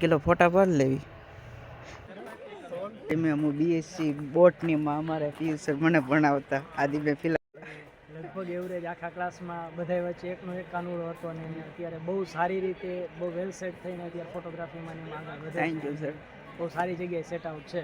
Kilo ફોટા પાડી લેવી એમ હું બીએસસી બોટનીમાં અમારે પિયુષ સર મને ભણાવતા આદિ મેં લગભગ એવરેજ આખા ક્લાસમાં બધા વચ્ચે એકનો એક કાનુડો હતો અને અત્યારે બહુ સારી રીતે બહુ વેલ સેટ થઈને અત્યારે ફોટોગ્રાફીમાં ને આગળ વધે. Thank you sir. બહુ સારી જગ્યાએ સેટ આઉટ છે.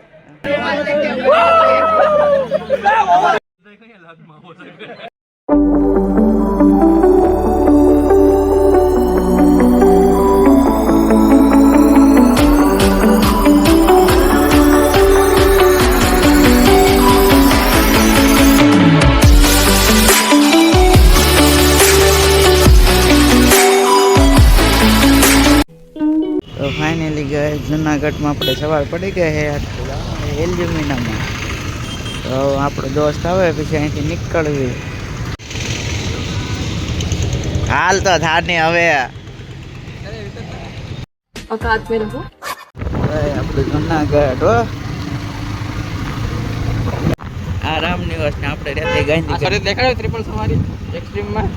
તો ફાઇનલી ગયે જુનાગઢમાં આપણે સવાર પડી ગયા છે એલ્યુમિનામાં. તો આપણો દોસ્ત આવે પછી અહીંથી નીકળવી. હાલ તો થાને હવે औकात में रहो. આપણે જુનાગઢ હો આરામ નિવાસ ને આપણે રહેતે ગાંધી દેખાડો ટ્રિપલ સવારી એક્સ્ટ્રીમમાં.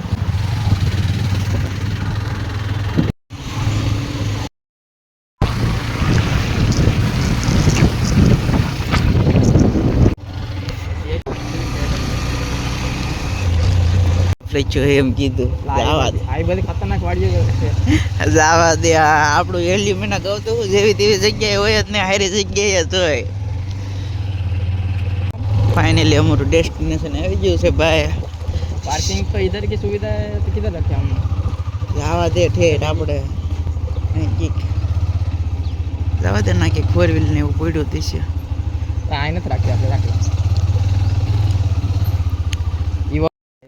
એમ કીધું જવા દે આ બધી ખતરનાક વાડીઓ છે. જવા દે આપણું એલ્યુમિના કહું તો જેવી તેવી જગ્યાએ હોય જ ને હારી જગ્યાએ જ હોય. फाइनली हमाરું डेस्टिनेशन આવી ગયું છે ભાઈ. पार्किंग तो इधर की सुविधा है तो किधर रखे हम. જવા દે ઠેઠ આપણે જવા દે ના કે 4 વ્હીલ ને એવું પડ્યું છે. આ નથી રાખી આપણે રાખી.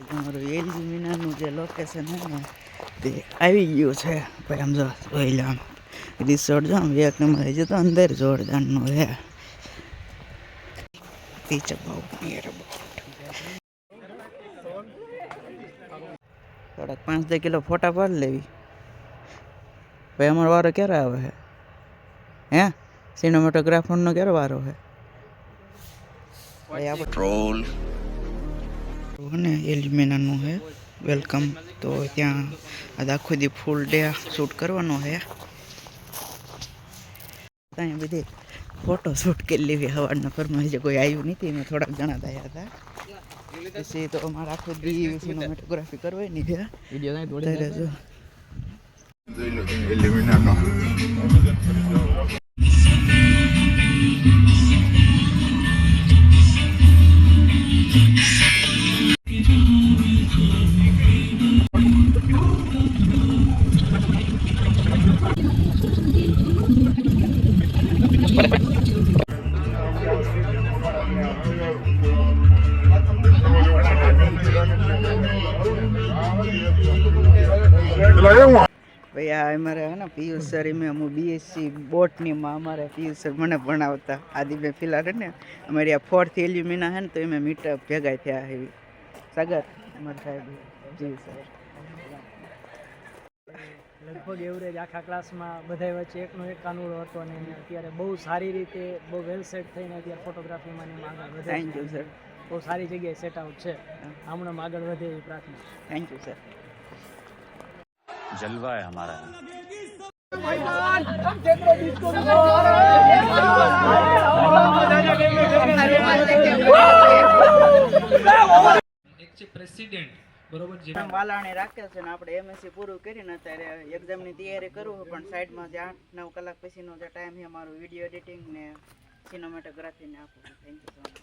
તમારું એલ્યુમિનાનું જે લોકેશન છે ને તે આવી ગયું છે ભાઈ. આમ જો જોઈ લે આમ રિસોર્ટ જો આમ એક નંબર છે તો અંદર જોરદારનો છે. પીછે બહુ નિયર થોડાક 5-10 કિલો ફોટા પાડી લેવી ભાઈ. અમારો વારો ક્યારે આવે છે હે? સિનેમેટોગ્રાફરનો ક્યારે વારો છે ભાઈ? આપણે ને એલ્યુમિનાનું છે વેલકમ. તો ત્યાં આજ આખો દી ફૂલ ડે શૂટ કરવાનો છે. ત્યાં બધી ફોટો શૂટ કરી લેવી. સવારના ફરમાં જે કોઈ આવ્યું નથી ને થોડાક જણા થયા હતા પછી તો અમારે આખો દી સિનેમેટોગ્રાફી કરવાની છે. ત્યારે જો ભાઈ આ અમારે હે ને પિયુષ સર એમ હું બીએસસી બોટનીમાં અમારે પિયુષ સર મને ભણાવતા આદિ મેં ફિલહાલ ને અમારી આ 4th એલ્યુમિના છે ને તો એમાં મીટઅપ ભેગા થયા એવી સગર અમારા સાહેબ જી સર. લગભગ એવરેજ આખા ક્લાસમાં બધા વચ્ચે એકનો એક કાનુડો હતો અને અત્યારે બહુ સારી રીતે બહુ વેલ સેટ થઈને અત્યારે ફોટોગ્રાફીમાં ને આગળ વધે. Thank you sir. બહુ સારી જગ્યાએ સેટ આઉટ છે. હમણાં આગળ વધે એવી પ્રાર્થના. Thank you sir. जलवा है हमारा. પ્રેસિડેન્ટ બરોબર છે વાલાણે રાખે છે ને આપણે એમએસસી પૂરું કરીને અત્યારે એક્ઝામની તૈયારી કરું પણ સાઈડમાં જે 8-9 કલાક પછીનો જે ટાઈમ છે મારું વિડીયો એડિટિંગ ને સિનેમેટોગ્રાફી ને આપું. Thank you so much.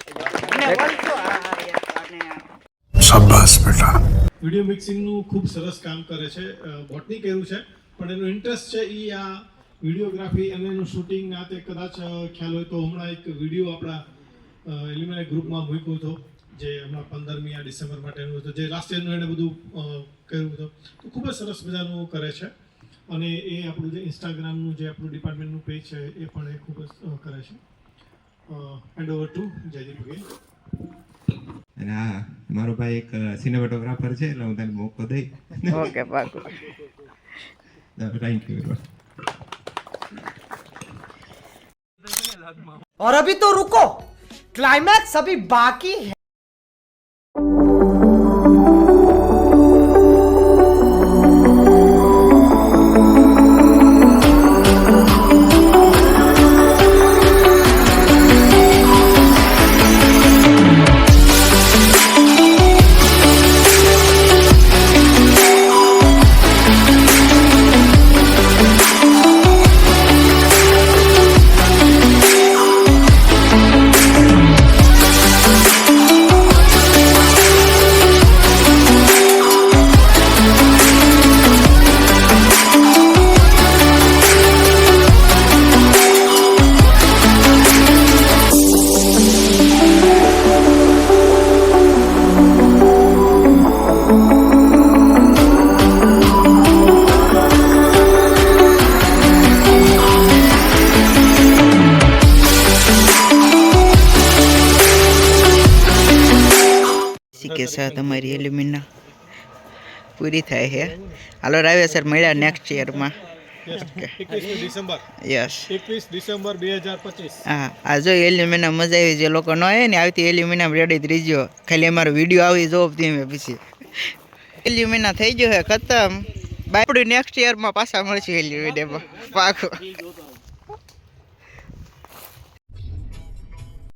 શાબાશ બેટા. વિડીયો મિક્સિંગનું ખૂબ સરસ કામ કરે છે. બોટની કર્યું છે પણ એનો ઇન્ટરેસ્ટ છે એ આ વિડીયોગ્રાફી અને એનું શૂટિંગ આ તે કદાચ ખ્યાલ હોય તો હમણાં એક વિડીયો આપણા એલ્યુમિનાઈ ગ્રુપમાં મૂક્યો હતો જે હમણાં 15મી ડિસેમ્બર માટેનું હતું જે લાસ્ટ યરનું એણે બધું કર્યું હતું. તો ખૂબ જ સરસ મજાનું કરે છે અને એ આપણું જે ઇન્સ્ટાગ્રામનું જે આપણું ડિપાર્ટમેન્ટનું પેજ છે એ પણ એ ખૂબ જ કરે છે. હેન્ડ ઓવર ટુ જયદીપ ગેલ. અને હા મારો ભાઈ એક સિનેમેટોગ્રાફર છે એટલે હું તને મોકો દઈ. ઓકે પાકું. Thank you very much. और अभी तो रुको, क्लाइमैक्स अभी बाकी है. છે તમારી એલ્યુમિના પૂરી થાય છે. હાલો રાવે સર મળ્યા નેક્સ્ટ યરમાં. 21 December yes 21 December 2025. હા આ જો એલ્યુમિના મજા આવી, જે લોકો ન આવે ને આવતી એલ્યુમિના રેડી ત્રીજો ખાલી અમારો વિડીયો આવી જો ધીમે પછી એલ્યુમિના થઈ ગયો છે ખતમ. બાય નેક્સ્ટ યરમાં પાછા મળશે એલ્યુમિનામાં પાછું.